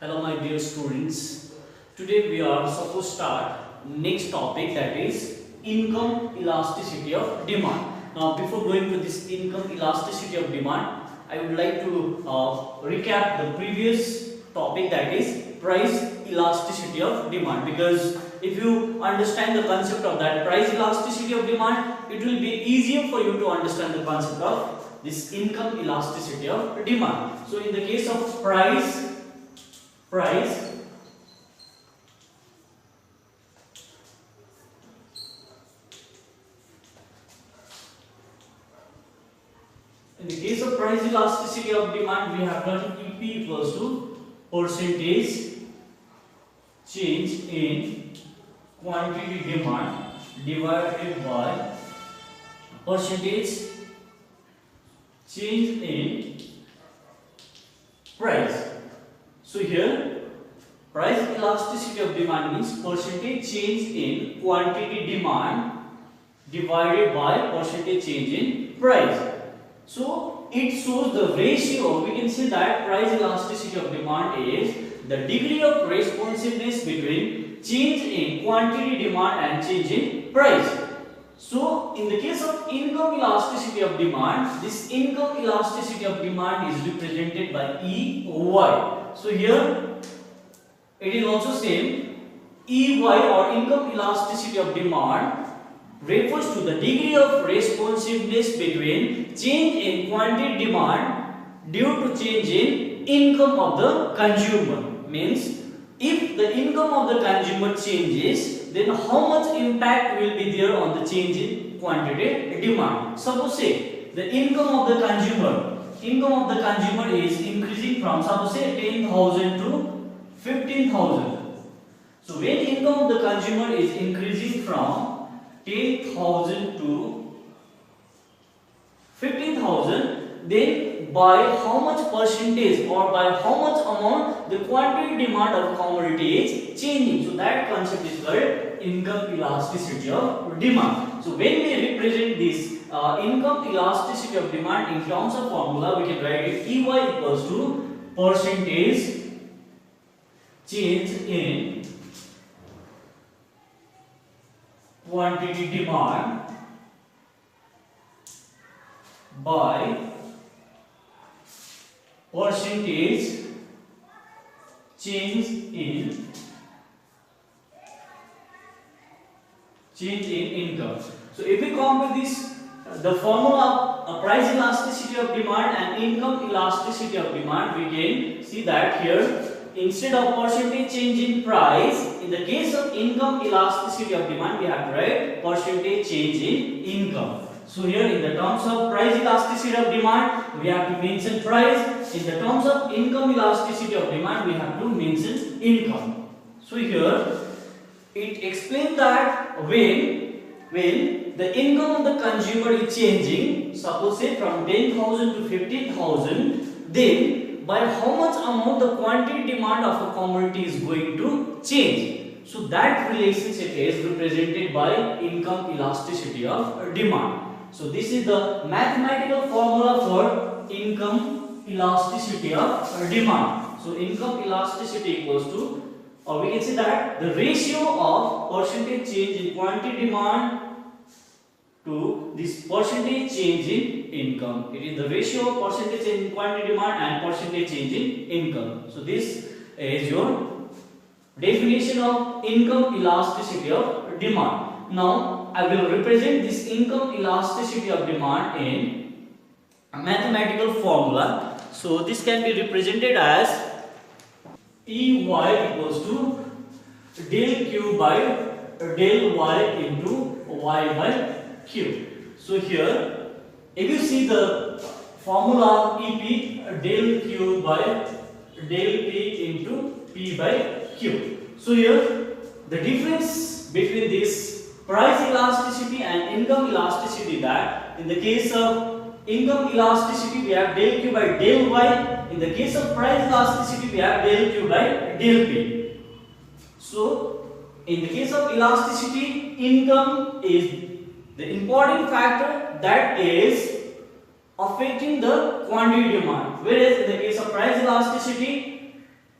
Hello my dear students. Today we are supposed to start next topic, that is income elasticity of demand. Now before going to this income elasticity of demand, I would like to recap the previous topic, that is price elasticity of demand, because if you understand the concept of that price elasticity of demand, it will be easier for you to understand the concept of this income elasticity of demand. So in the case of price in the case of price elasticity of demand, we have done EP equals to percentage change in quantity demand divided by percentage change in price. So here price elasticity of demand means percentage change in quantity demand divided by percentage change in price. So it shows the ratio. We can say that price elasticity of demand is the degree of responsiveness between change in quantity demand and change in price. So in the case of income elasticity of demand, this income elasticity of demand is represented by EY. So here it is also same. EY or income elasticity of demand refers to the degree of responsiveness between change in quantity demand due to change in income of the consumer. Means if the income of the consumer changes, then how much impact will be there on the change in quantity demand. Suppose say the income of the consumer is increasing from, suppose say 10,000 to 15,000. So when income of the consumer is increasing from 10,000 to 15,000, then by how much percentage or by how much amount the quantity demand of commodity is changing. So that concept is called income elasticity of demand. So when we represent this income elasticity of demand in terms of formula, we can write it EY equals to percentage change in quantity demand by percentage change in income. So if we compare this, the formula of price elasticity of demand and income elasticity of demand, we can see that here instead of percentage change in price, in the case of income elasticity of demand, we have to write percentage change in income. So here in the terms of price elasticity of demand, we have to mention price. In the terms of income elasticity of demand, we have to mention income. So here it explains that when the income of the consumer is changing, suppose say from 10,000 to 15,000, then by how much amount the quantity demand of a commodity is going to change. So that relationship is represented by income elasticity of demand. So this is the mathematical formula for income elasticity of demand. So income elasticity equals to, or we can say that the ratio of percentage change in quantity demand to this percentage change in income. It is the ratio of percentage change in quantity demand and percentage change in income. So this is your definition of income elasticity of demand. Now I will represent this income elasticity of demand in a mathematical formula. So this can be represented as EY equals to del Q by del Y into Y by Q. So here if you see the formula EP, del Q by del P into P by Q. So here the difference between this price elasticity and income elasticity, that in the case of income elasticity we have del Q by del Y, in the case of price elasticity we have del Q by del P. So in the case of elasticity, income is the important factor that is affecting the quantity demand, whereas in the case of price elasticity,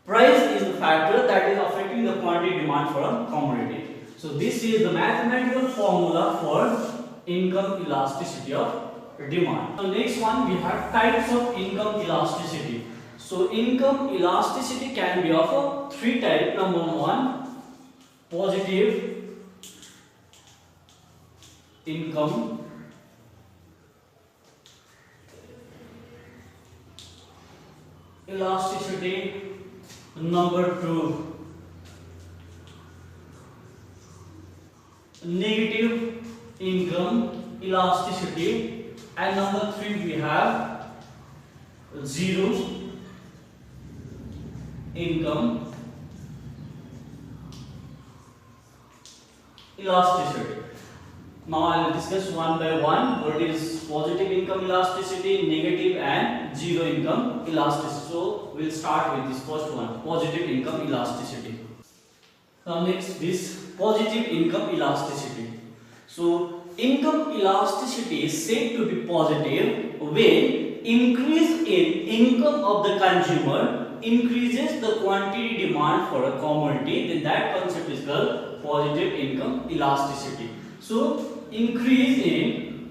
Price is the factor that is affecting the quantity demand for a commodity. So this is the mathematical formula for income elasticity of demand. So next one we have types of income elasticity. So income elasticity can be of three types. Number one, positive income elasticity. Number two, negative income elasticity, and number three we have zero income elasticity. Now I will discuss one by one what is positive income elasticity, negative and zero income elasticity. So we'll start with this first one, positive income elasticity. Now next, this positive income elasticity. So income elasticity is said to be positive when increase in income of the consumer increases the quantity demand for a commodity, then that concept is called positive income elasticity. So increase in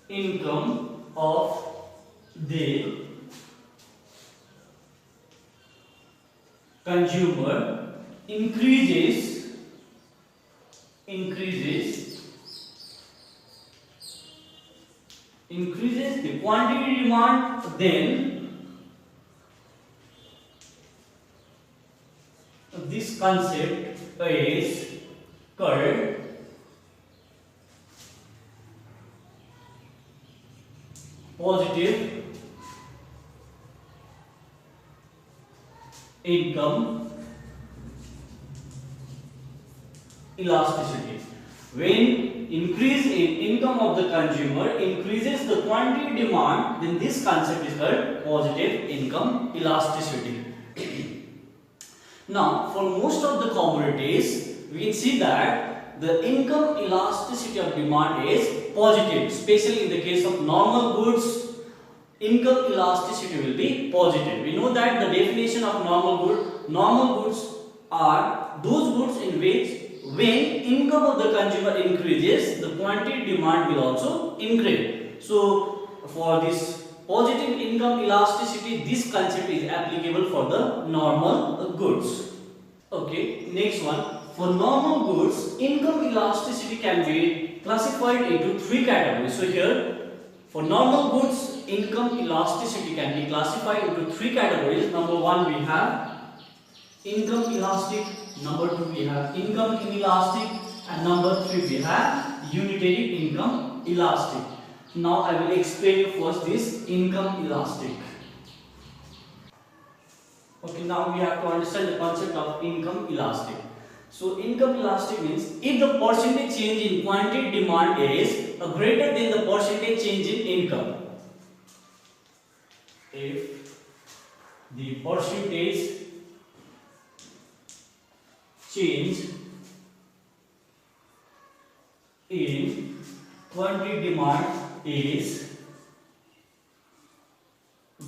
income of the consumer increases the quantity demand, then this concept is called positive income elasticity. When increase in income of the consumer increases the quantity demand, then this concept is called positive income elasticity. Now, for most of the commodities, we can see that the income elasticity of demand is positive, especially in the case of normal goods. Income elasticity will be positive. We know that the definition of normal goods are those goods in which when income of the consumer increases, the quantity demand will also increase. So for this positive income elasticity, this concept is applicable for the normal goods. Okay, next one. For normal goods, income elasticity can be classified into three categories. So here, for normal goods, income elasticity can be classified into three categories. Number one, we have income elastic. Number two, we have income inelastic, and number three, we have unitary income elastic. Now I will explain you first this income elastic. Okay, now we have to understand the concept of income elastic. So income elastic means if the percentage change in quantity demand is greater than the percentage change in income. If the percentage change in quantity demand is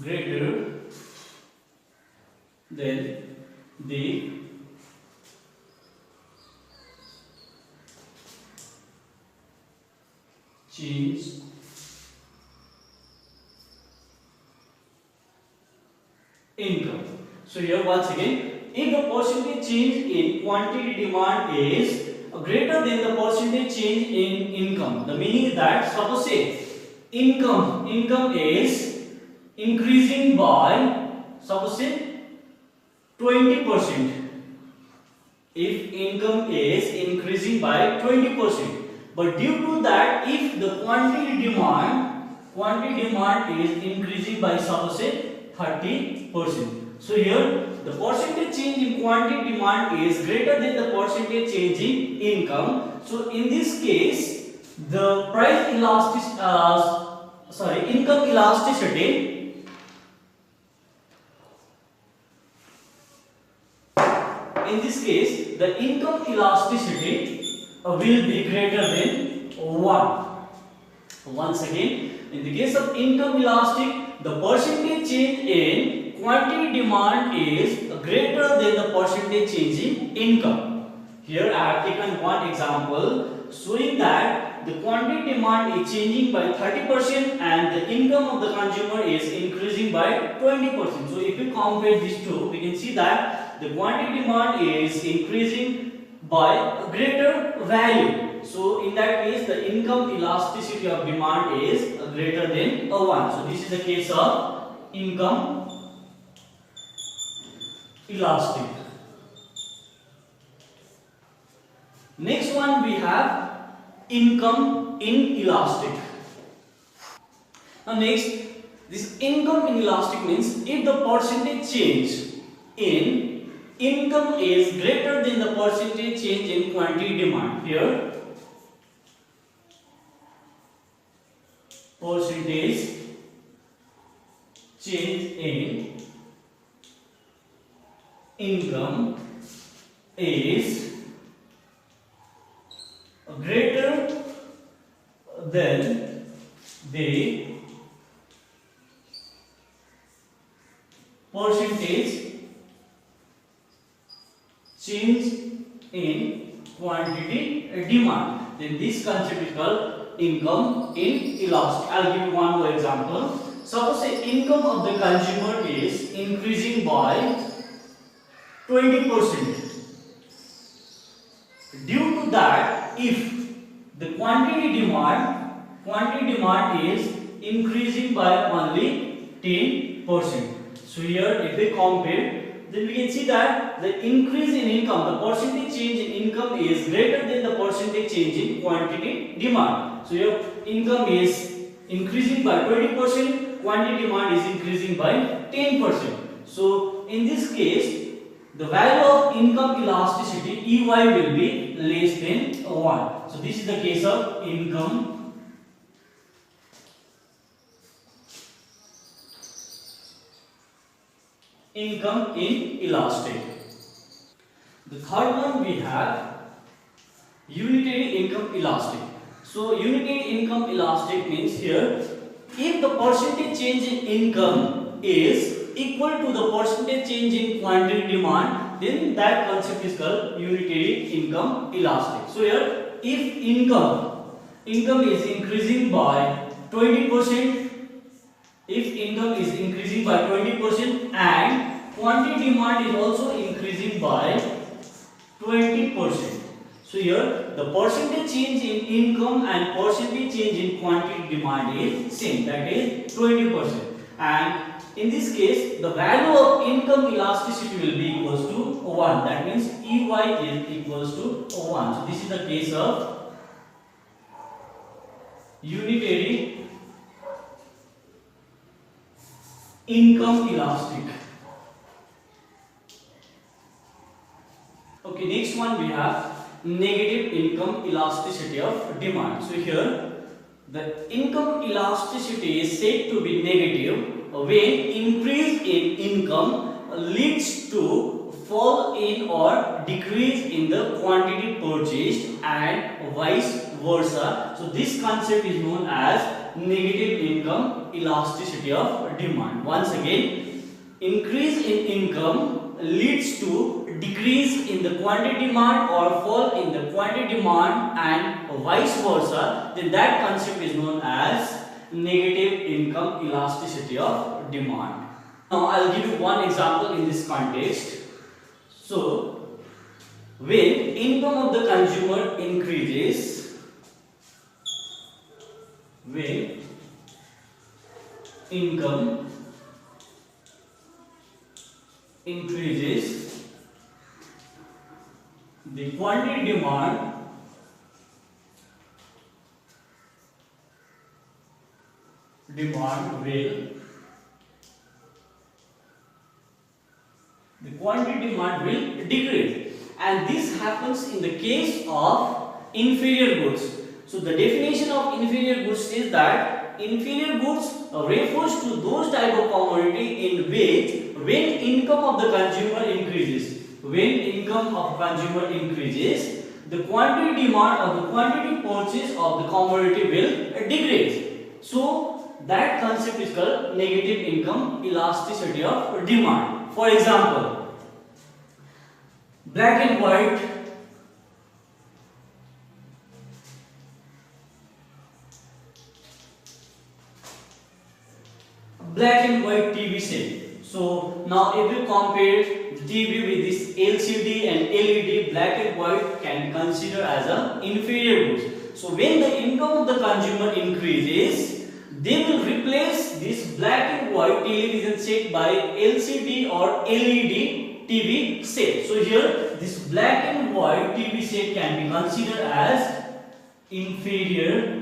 greater than the change income. So here once again, if the percentage change in quantity demand is greater than the percentage change in income, the meaning is that suppose say income is increasing by suppose say 20%. If income is increasing by 20%, but due to that, if the quantity demand is increasing by suppose say 30%. So here the percentage change in quantity demand is greater than the percentage change in income. So in this case, the income elasticity in this case, the income elasticity will be greater than 1. Once again, in the case of income elastic, the percentage change in quantity demand is greater than the percentage change in income. Here I have taken one example showing that the quantity demand is changing by 30% and the income of the consumer is increasing by 20%. So if we compare these two, we can see that the quantity demand is increasing by a greater value. So in that case, the income elasticity of demand is greater than 1. So this is the case of income elastic. Next one we have income inelastic. Now next, this income inelastic means if the percentage change in income is greater than the percentage change in quantity demand. Here percentage change in income is greater than the percentage change in quantity demand, then this concept is called income inelastic. I'll give you one more example. Suppose the income of the consumer is increasing by 20%. Due to that, if the quantity demand is increasing by only 10%. So here if we compare, then we can see that the increase in income, the percentage change in income is greater than the percentage change in quantity demand. So your income is increasing by 20%, quantity demand is increasing by 10%. So in this case, the value of income elasticity EY will be less than 1. So this is the case of income inelastic. The third one we have unitary income elastic. So unitary income elastic means here, if the percentage change in income is equal to the percentage change in quantity demand, then that concept is called unitary income elastic. So here, if income is increasing by 20%, if income is increasing by 20% and quantity demand is also increasing by 20%. So here the percentage change in income and percentage change in quantity demand is same, that is 20%. And in this case, the value of income elasticity will be equals to 1. That means EY is equals to 1. So this is the case of unitary income elastic. Okay, next one we have negative income elasticity of demand. So here the income elasticity is said to be negative when increase in income leads to fall in or decrease in the quantity purchased and vice versa. So this concept is known as negative income elasticity of demand. Once again, increase in income leads to decrease in the quantity demand or fall in the quantity demand and vice versa, then that concept is known as negative income elasticity of demand. Now I'll give you one example in this context. So when income of the consumer increases, when income increases, the quantity demand will decrease, and this happens in the case of inferior goods. So the definition of inferior goods is that inferior goods refers to those type of commodity in which when income of the consumer increases, the quantity demand or the quantity purchase of the commodity will decrease. So that concept is called negative income elasticity of demand. For example, black and white TV set. So now if you compare the TV with this LCD and LED, black and white can consider as an inferior goods. So when the income of the consumer increases, they will replace this black and white television set by LCD or LED TV set. So here this black and white TV set can be considered as inferior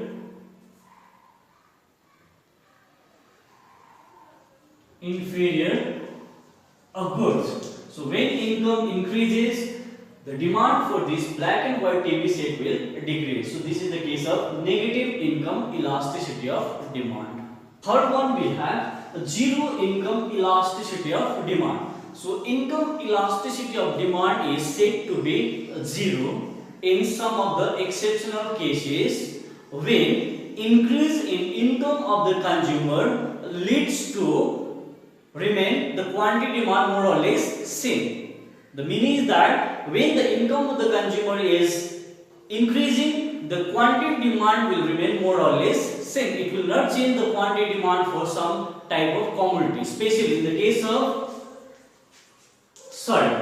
goods. So when income increases, the demand for this black and white TV set will decrease. So this is the case of negative income elasticity of demand. Third one, we have zero income elasticity of demand. So income elasticity of demand is said to be zero in some of the exceptional cases when increase in income of the consumer leads to remain the quantity demand more or less same. The meaning is that when the income of the consumer is increasing, the quantity demand will remain more or less same. It will not change the quantity demand for some type of commodity, especially in the case of salt.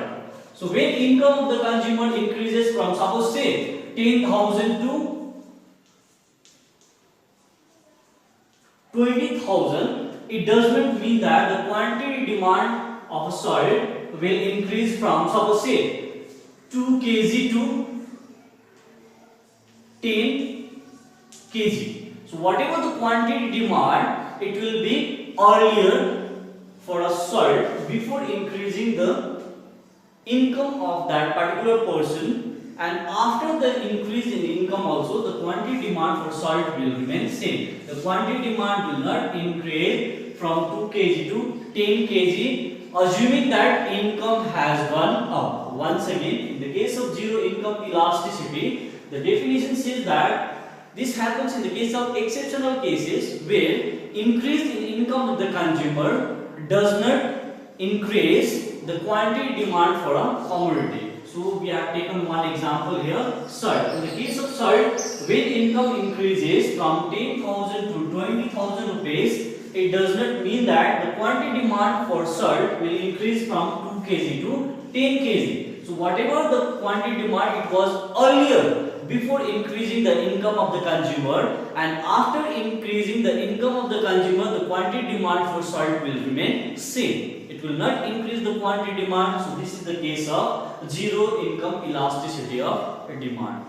So when income of the consumer increases from, suppose say 10,000 to 20,000, it does not mean that the quantity demand of a salt will increase from, suppose say 2 kg to 10 kg. So whatever the quantity demand, it will be earlier for a salt before increasing the income of that particular person, and after the increase in income also the quantity demand for salt will remain same. The quantity demand will not increase from 2 kg to 10 kg, assuming that income has gone up. Once again, in the case of zero income elasticity, the definition says that this happens in the case of exceptional cases where increase in income of the consumer does not increase the quantity demand for a commodity. So we have taken one example here, salt. In the case of salt, when income increases from 10,000 to 20,000 rupees, it does not mean that the quantity demand for salt will increase from 2 kg to 10 kg. So whatever the quantity demand it was earlier before increasing the income of the consumer, and after increasing the income of the consumer, the quantity demand for salt will remain same. It will not increase the quantity demand. So this is the case of zero income elasticity of demand.